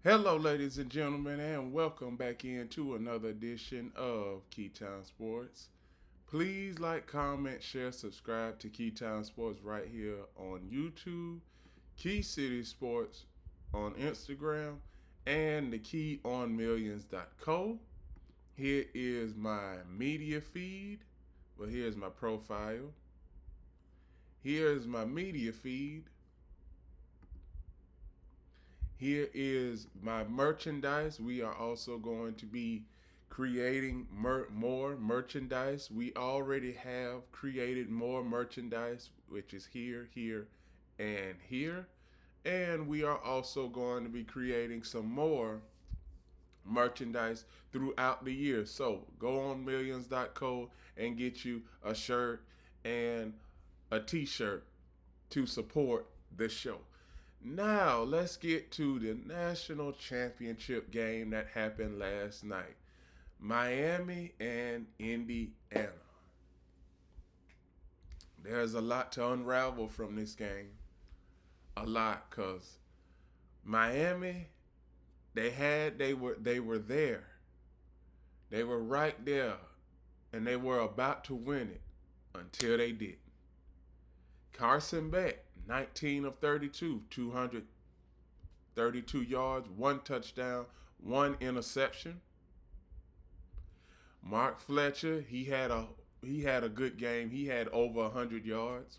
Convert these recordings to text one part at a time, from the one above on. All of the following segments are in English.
Hello, ladies and gentlemen, and welcome back into another edition of Keytime Sports. Please like, comment, share, subscribe to Keytime Sports right here on YouTube, Key City Sports on Instagram, and the keyonmillions.co. Here is my media feed. Well, here's my profile. Here is my media feed. Here is my merchandise. We are also going to be creating more merchandise. We already have created more merchandise, which is here, and here. And we are also going to be creating some more merchandise throughout the year. So go on millions.co and get you a shirt and a t shirt to support the show. Now, let's get to the national championship game that happened last night. Miami and Indiana. There's a lot to unravel from this game. A lot, cause Miami, they were there. They were right there, and they were about to win it until they didn't. Carson Beck, 19 of 32, 232 yards, one touchdown, one interception. Mark Fletcher, he had a good game. He had over 100 yards.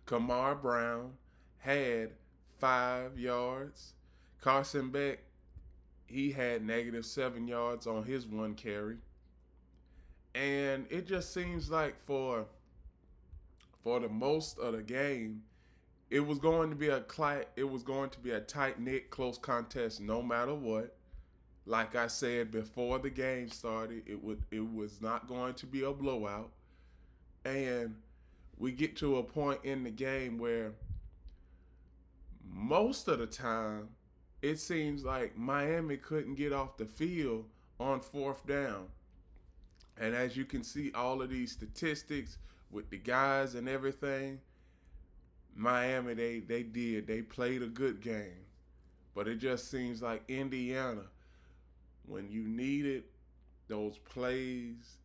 Kamar Brown had 5 yards. Carson Beck, he had -7 yards on his one carry. And it just seems like for the most of the game, it was going to be a tight knit, close contest, no matter what. Like I said before the game started, it was not going to be a blowout, and we get to a point in the game where most of the time it seems like Miami couldn't get off the field on fourth down. And as you can see, all of these statistics with the guys and everything, Miami, they played a good game. But it just seems like Indiana, when you needed those plays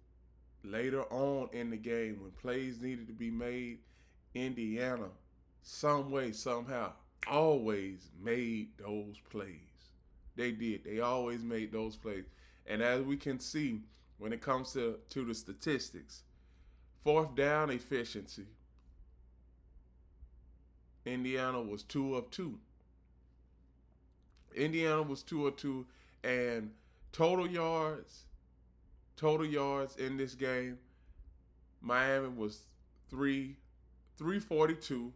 later on in the game, when plays needed to be made, Indiana, some way, somehow, always made those plays. They did. They always made those plays. And as we can see, when it comes to the statistics, fourth down efficiency, Indiana was 2 of 2. Indiana was 2 of 2, and total yards, total yards in this game, Miami was 342,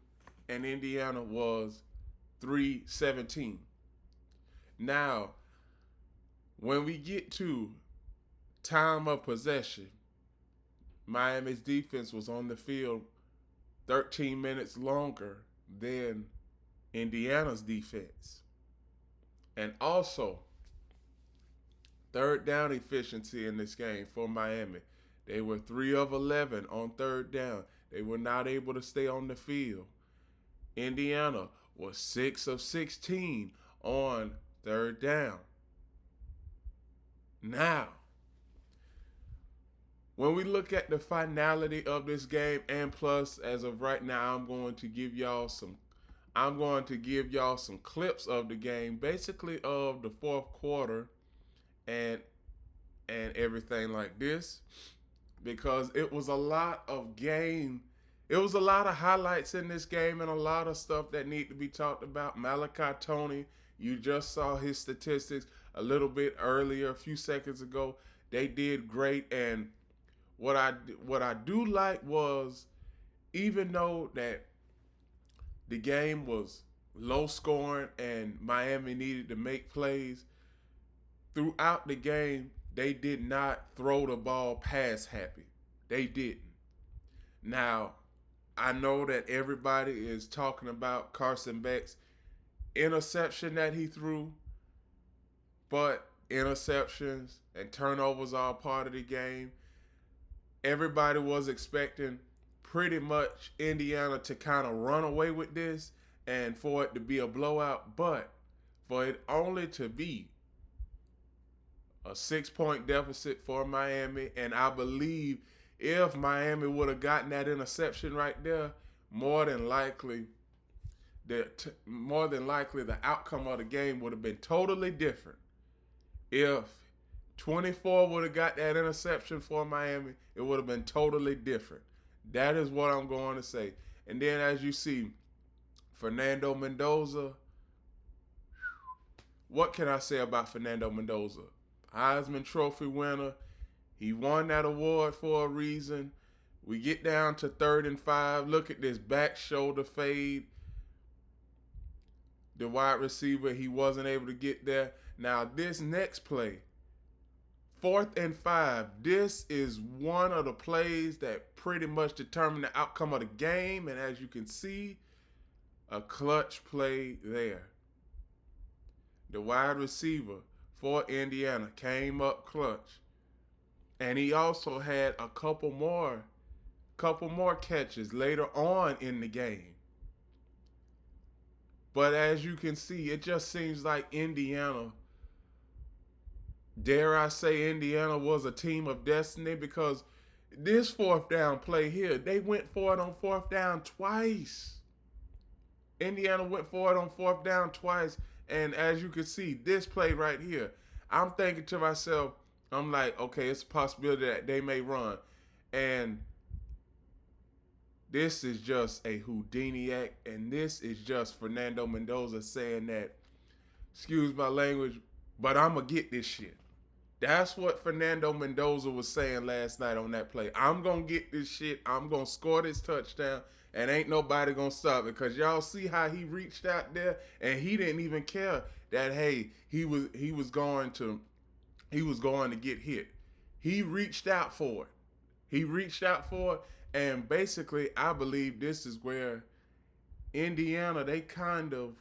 and Indiana was 317. Now, when we get to time of possession, Miami's defense was on the field 13 minutes longer than Indiana's defense. And also, third down efficiency in this game for Miami. They were 3 of 11 on third down. They were not able to stay on the field. Indiana was 6 of 16 on third down. Now, when we look at the finality of this game, and plus, as of right now, I'm going to give y'all some clips of the game, basically of the fourth quarter and everything like this, because it was a lot of game. It was a lot of highlights in this game and a lot of stuff that need to be talked about. Malachi Tony, you just saw his statistics a little bit earlier, a few seconds ago. They did great, and what I do like was, even though that the game was low scoring and Miami needed to make plays, throughout the game they did not throw the ball pass happy. They didn't. Now, I know that everybody is talking about Carson Beck's interception that he threw, but interceptions and turnovers are a part of the game. Everybody was expecting pretty much Indiana to kind of run away with this and for it to be a blowout. But for it only to be a 6-point deficit for Miami. And I believe if Miami would have gotten that interception right there, more than likely the outcome of the game would have been totally different. If 24 would have got that interception for Miami, it would have been totally different. That is what I'm going to say. And then as you see, Fernando Mendoza, what can I say about Fernando Mendoza? Heisman Trophy winner. He won that award for a reason. We get down to 3rd and 5. Look at this back shoulder fade. The wide receiver, he wasn't able to get there. Now this next play, 4th and 5. This is one of the plays that pretty much determined the outcome of the game. And as you can see, a clutch play there. The wide receiver for Indiana came up clutch. And he also had a couple more catches later on in the game. But as you can see, it just seems like Indiana, dare I say Indiana was a team of destiny, because this 4th down play here, they went for it on 4th down twice. Indiana went for it on 4th down twice. And as you can see, this play right here, I'm thinking to myself, I'm like, okay, it's a possibility that they may run. And this is just a Houdini act, and this is just Fernando Mendoza saying that, excuse my language, but I'm going to get this shit. That's what Fernando Mendoza was saying last night on that play. I'm going to get this shit. I'm going to score this touchdown, and ain't nobody going to stop it. Because y'all see how he reached out there, and he didn't even care that, hey, he was going to get hit. He reached out for it. And basically, I believe this is where Indiana, they kind of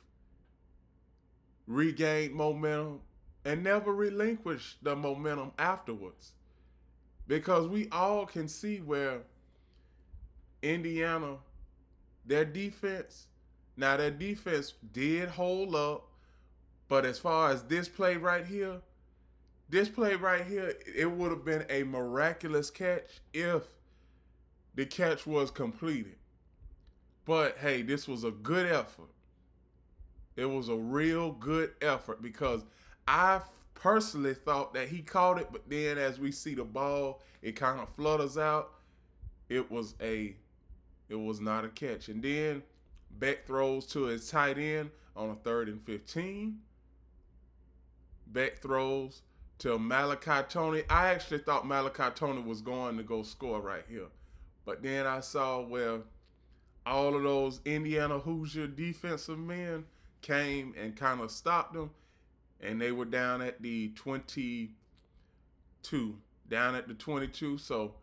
regained momentum and never relinquished the momentum afterwards. Because we all can see where Indiana, their defense did hold up. But as far as this play right here, it would have been a miraculous catch if the catch was completed. But hey, this was a good effort. It was a real good effort, because I personally thought that he caught it, but then as we see the ball, it kind of flutters out. It was not a catch. And then Beck throws to his tight end on a 3rd and 15. Beck throws to Malachi Tony. I actually thought Malachi Tony was going to go score right here. But then I saw where all of those Indiana Hoosier defensive men came and kind of stopped them. And they were down at the 22. So,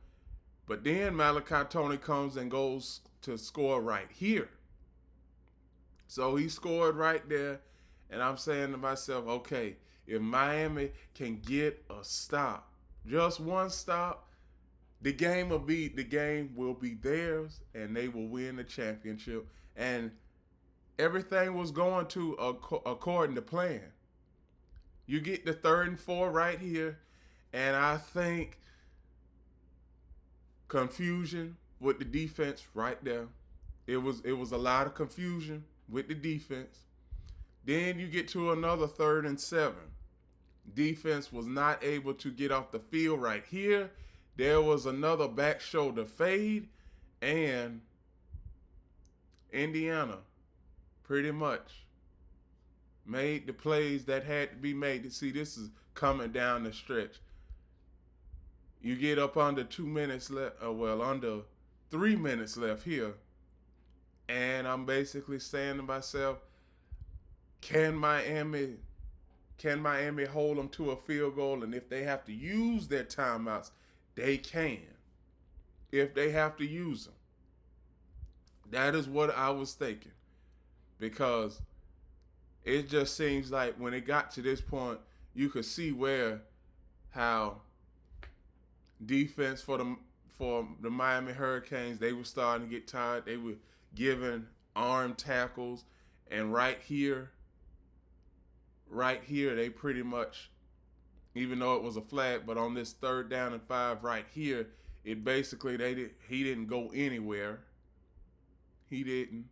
but then Malachi Tony comes and goes to score right here. So he scored right there. And I'm saying to myself, okay, if Miami can get a stop, just one stop, the game will be theirs, and they will win the championship. And everything was going to according to plan. You get the 3rd and 4 right here, and I think confusion with the defense right there. It was a lot of confusion with the defense. Then you get to another 3rd and 7. Defense was not able to get off the field right here. There was another back shoulder fade, and Indiana pretty much made the plays that had to be made. See, this is coming down the stretch. You get up under 2 minutes left, under 3 minutes left here, and I'm basically saying to myself, can Miami hold them to a field goal? And if they have to use their timeouts, they can. If they have to use them. That is what I was thinking. Because it just seems like when it got to this point, you could see how defense for the Miami Hurricanes, they were starting to get tired. They were giving arm tackles. And right here, right here, they pretty much, even though it was a flag, but on this 3rd down and 5 right here, it basically he didn't go anywhere. He didn't.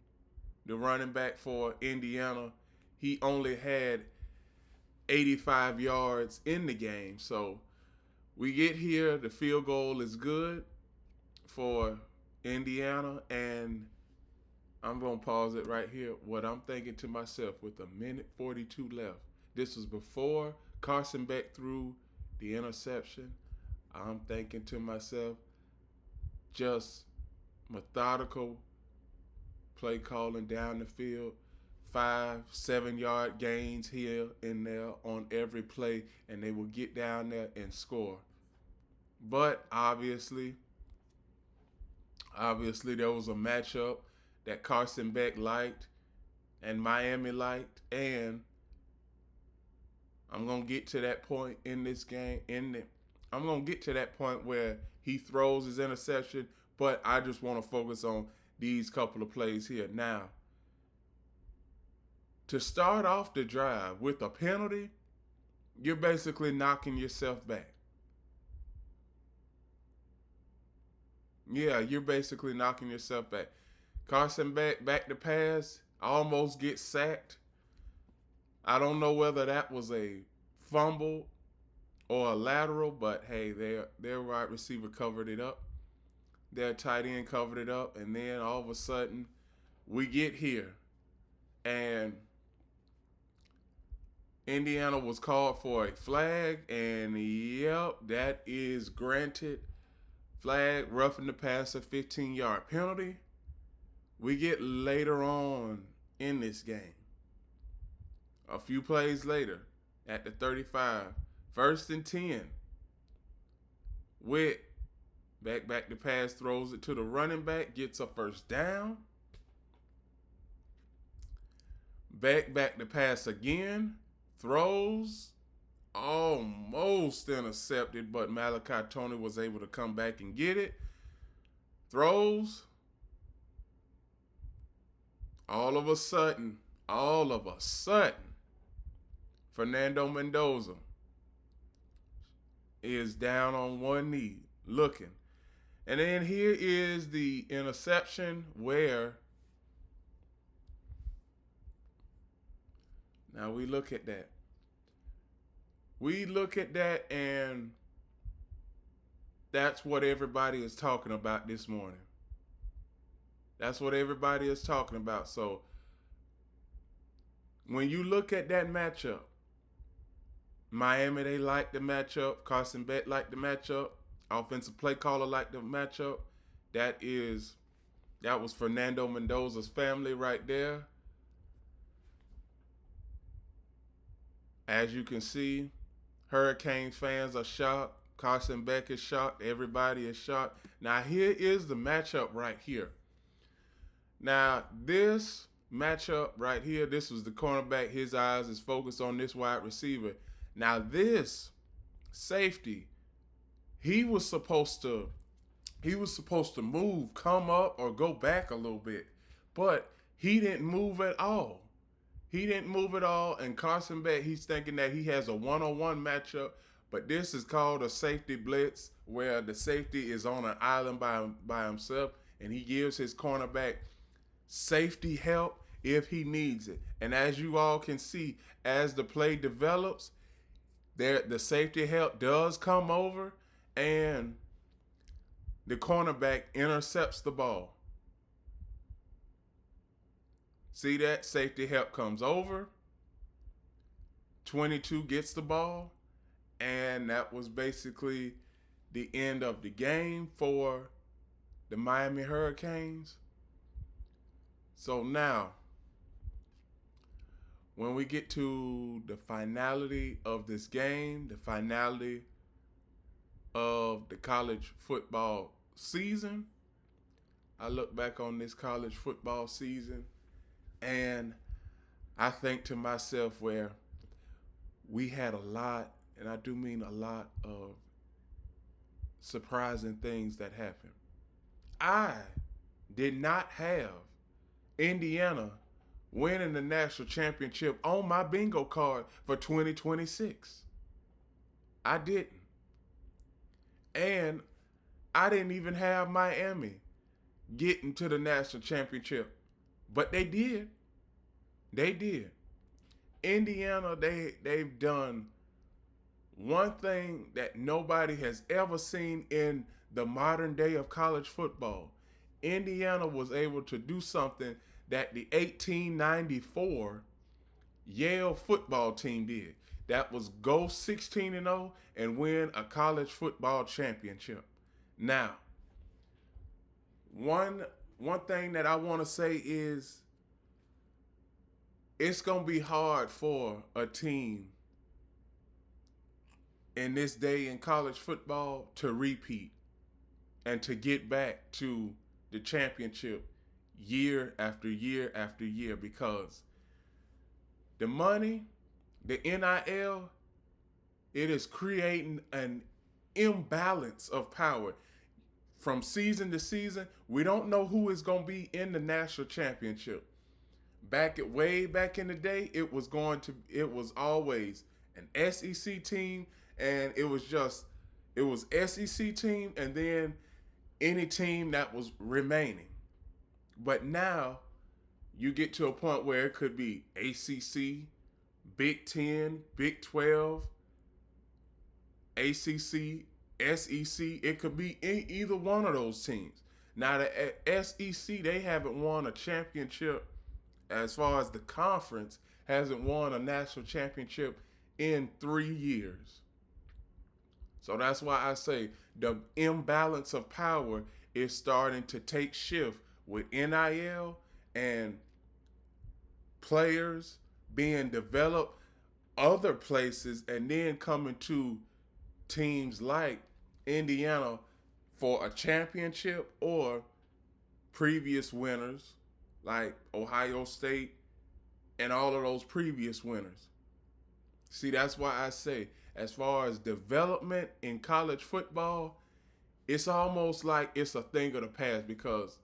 The running back for Indiana, he only had 85 yards in the game. So we get here, the field goal is good for Indiana, and I'm going to pause it right here. What I'm thinking to myself with 1:42 left, this was before Carson Beck threw the interception. I'm thinking to myself, just methodical play calling down the field, 5-7 yard gains here and there on every play, and they will get down there and score. But obviously there was a matchup that Carson Beck liked and Miami liked, and I'm gonna get to that point in this game. I'm gonna get to that point where he throws his interception, but I just want to focus on these couple of plays here. Now, to start off the drive with a penalty, you're basically knocking yourself back. Yeah, you're basically knocking yourself back. Carson Beck back to pass, almost gets sacked. I don't know whether that was a fumble or a lateral, but hey, their wide receiver covered it up. Their tight end covered it up, and then all of a sudden, we get here, and Indiana was called for a flag, and yep, that is granted. Flag, roughing the passer, 15-yard penalty. We get later on in this game, a few plays later, at the 35, 1st and 10. Witt, back to pass, throws it to the running back, gets a 1st down. Back to pass again, throws, almost intercepted, but Malachi Tony was able to come back and get it. Throws. All of a sudden, Fernando Mendoza is down on one knee, looking. And then here is the interception where, now we look at that. And that's what everybody is talking about this morning. That's what everybody is talking about. So when you look at that matchup, Miami, they like the matchup. Carson Beck liked the matchup. Offensive play caller liked the matchup. That was Fernando Mendoza's family right there. As you can see, Hurricanes fans are shocked. Carson Beck is shocked. Everybody is shocked. Now, here is the matchup right here. Now, this matchup right here, this was the cornerback. His eyes is focused on this wide receiver. Now, this safety, he was supposed to move, come up, or go back a little bit. But he didn't move at all. And Carson Beck, he's thinking that he has a one-on-one matchup, but this is called a safety blitz, where the safety is on an island by himself, and he gives his cornerback safety help if he needs it. And as you all can see, as the play develops, the safety help does come over, and the cornerback intercepts the ball. See that? Safety help comes over. 22 gets the ball, and that was basically the end of the game for the Miami Hurricanes. So now, when we get to the finality of this game, the finality of the college football season, I look back on this college football season, and I think to myself, where we had a lot, and I do mean a lot, of surprising things that happened. I did not have Indiana winning the national championship on my bingo card for 2026. I didn't. And I didn't even have Miami getting to the national championship. But they did. They did. Indiana, they've done one thing that nobody has ever seen in the modern day of college football. Indiana was able to do something that the 1894 Yale football team did. That was go 16-0 and win a college football championship. Now, one thing that I want to say is it's going to be hard for a team in this day in college football to repeat and to get back to the championship year after year after year, because the money, the NIL, it is creating an imbalance of power. From season to season, we don't know who is going to be in the national championship. Way back in the day, it was always an SEC team, and it was SEC team and then any team that was remaining. But now you get to a point where it could be ACC, Big 10, Big 12, ACC, SEC. It could be either one of those teams. Now the SEC, they haven't won a championship as far as the conference, hasn't won a national championship in 3 years. So that's why I say the imbalance of power is starting to take shift with NIL and players being developed other places and then coming to teams like Indiana for a championship, or previous winners like Ohio State and all of those previous winners. See, that's why I say, as far as development in college football, it's almost like it's a thing of the past, because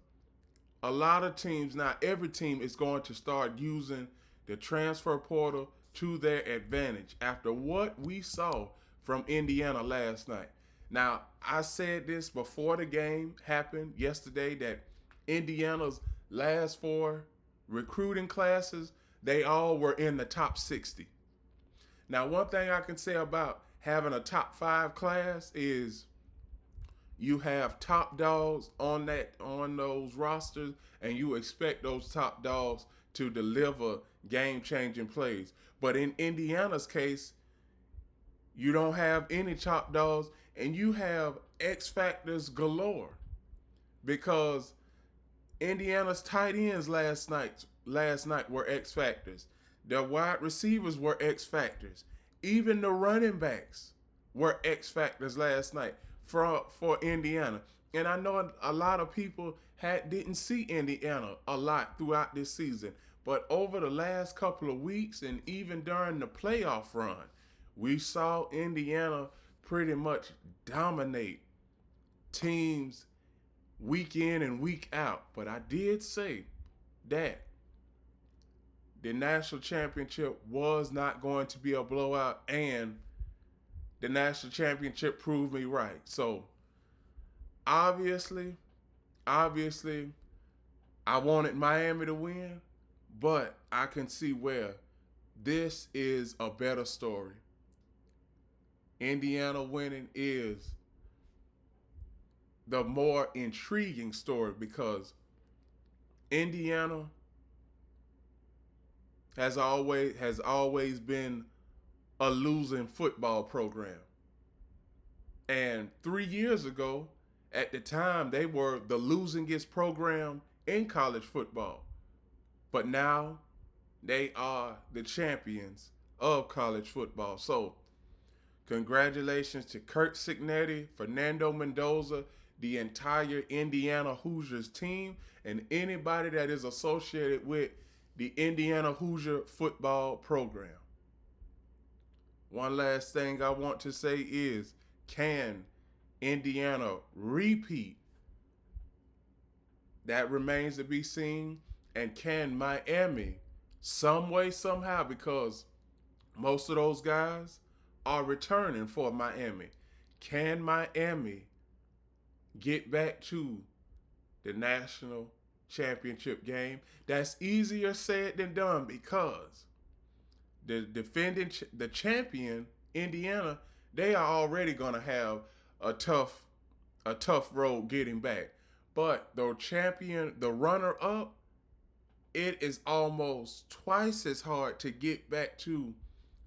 a lot of teams, not every team, is going to start using the transfer portal to their advantage after what we saw from Indiana last night. Now, I said this before the game happened yesterday, that Indiana's last 4 recruiting classes, they all were in the top 60. Now, one thing I can say about having a top 5 class is you have top dogs on those rosters, and you expect those top dogs to deliver game-changing plays. But in Indiana's case, you don't have any top dogs, and you have X factors galore, because Indiana's tight ends last night were X factors. The wide receivers were X factors. Even the running backs were X factors last night for Indiana. And I know a lot of people didn't see Indiana a lot throughout this season. But over the last couple of weeks, and even during the playoff run, we saw Indiana pretty much dominate teams week in and week out. But I did say that the national championship was not going to be a blowout, and the national championship proved me right. So obviously, I wanted Miami to win, but I can see where this is a better story. Indiana winning is the more intriguing story, because Indiana has always been a losing football program. And 3 years ago, at the time, they were the losingest program in college football. But now they are the champions of college football. So congratulations to Kirk Cignetti, Fernando Mendoza, the entire Indiana Hoosiers team, and anybody that is associated with the Indiana Hoosier football program. One last thing I want to say is, can Indiana repeat? That remains to be seen. And can Miami some way, somehow, because most of those guys are returning for Miami. Can Miami get back to the national championship game? That's easier said than done because the champion Indiana, they are already gonna have a tough road getting back. But the runner up, it is almost twice as hard to get back to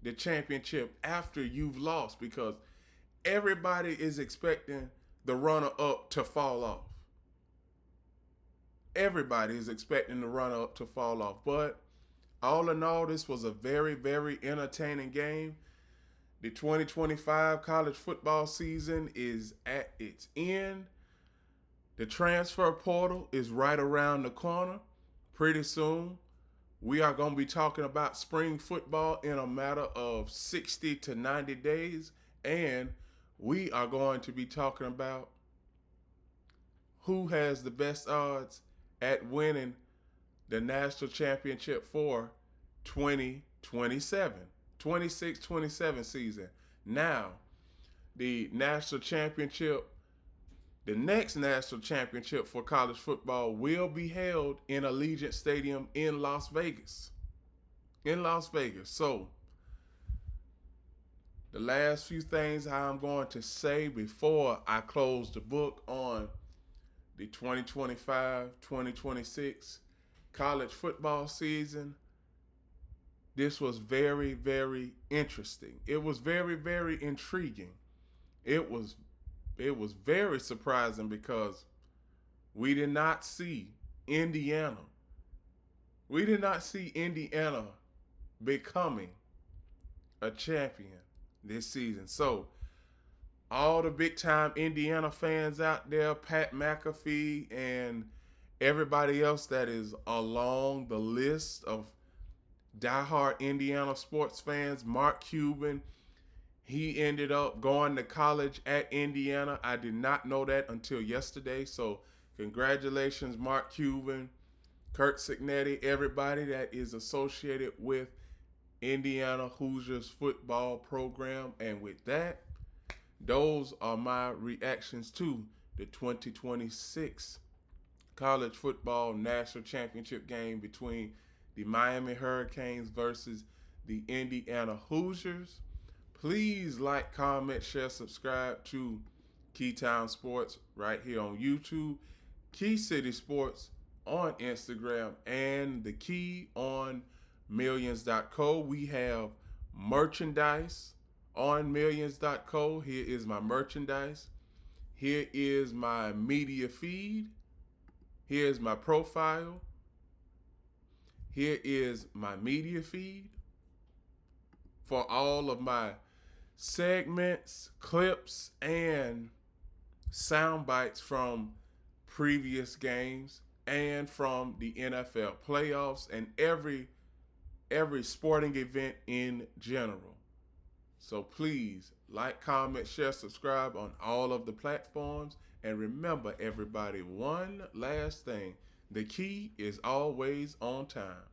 the championship after you've lost because everybody is expecting the runner up to fall off. Everybody is expecting the runner up to fall off. But all in all, this was a very, very entertaining game. The 2025 college football season is at its end. The transfer portal is right around the corner. Pretty soon, we are going to be talking about spring football in a matter of 60 to 90 days. And we are going to be talking about who has the best odds at winning the national championship for 2027, 26-27 season. Now, the national championship, the next national championship for college football will be held in Allegiant Stadium in Las Vegas. In Las Vegas. So, the last few things I'm going to say before I close the book on the 2025-2026 college football season. This was very, very interesting. It was very, very intriguing. It was very surprising because we did not see Indiana. We did not see Indiana becoming a champion this season. So, all the big time Indiana fans out there, Pat McAfee and everybody else that is along the list of diehard Indiana sports fans, Mark Cuban, he ended up going to college at Indiana. I did not know that until yesterday. So congratulations, Mark Cuban, Kurt Signetti, everybody that is associated with Indiana Hoosiers football program. And with that, those are my reactions to the 2026 college football national championship game between the Miami Hurricanes versus the Indiana Hoosiers. Please like, comment, share, subscribe to Keytime Sports right here on YouTube, Key City Sports on Instagram, and the Key on Millions.co. We have merchandise on Millions.co. Here is my merchandise. Here is my media feed. Here's my profile. Here is my media feed for all of my segments, clips, and sound bites from previous games and from the NFL playoffs and every sporting event in general. So please like, comment, share, subscribe on all of the platforms. And remember, everybody, one last thing. The key is always on time.